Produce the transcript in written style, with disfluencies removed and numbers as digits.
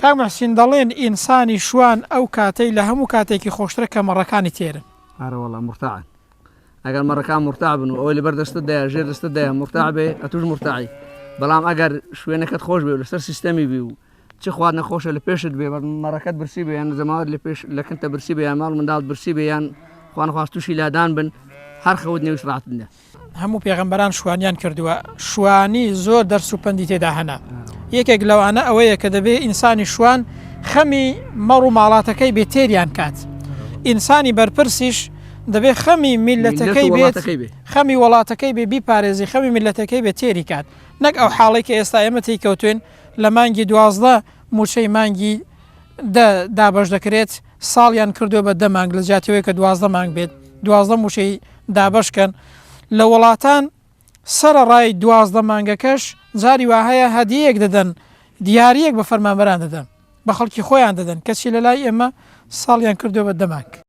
کاک موحسین دەڵێن ئینسانی شوان ئەو کاتەی لە هەموو کاتێکی خۆشترە کە مەڕەکانی تێرن. والله مرتاع ئەگەر مەڕەکان مرتاع بن و ئەوەی لەبەر دەستتدایە ژێر دەستتدایە مرتاع بێ ئەتوش مرتاعی، بەڵام ئەگەر شوێنەکەت خۆش بێ و لەسەر سیستەمی بی و چ خوارد نەخۆشە لە پێشت بێ مەڕەکەت برسی بێ یان زەماوەت لە پێش لەکنتە برسی بێ یان ماڵ منداڵ برسی بێ یان خوا نەخواست تووشی لادان بن هەر خەوت نێوش ڕاتنە. هەموو پێغەمبەران شوانیان کردووە، شوانی زۆر دەرس و پەندی تێدا هەنا. یەکێک لەوانە ئەوەیە کە دەبێ ئینسانی شوان خەمی مەڕ و ماڵاتەکەی بێ تێریان کات. ئینسانی بەرپرسیش دەبێ خەمی میلەتەکەی بێت، خەمی وڵاتەکەی بێ بیپارێزی، خەمی میلەتەکەی بێ تێری کات، نەک ئەو حاڵی کە ئێستا ئێمە تێکەوتوێن لە مانگی 12 موچەی مانگی دابەش دەکرێت، ساڵیان کردو بە 10 مانگ لە جاتیەوەی کە 12 مانگ بێت، 12 موچەی دابەشکەن. لە وڵاتان سەرەڕای 12 مانگەکەش جاری وا هەیە هەدیەیەک دەدەن، دیاریەک بە فەرمانبەران دەدەن، بە خەڵکی خۆیان دەدەن، کەچی لە لای ئێمە ساڵیان کردو بە 10 مانگ.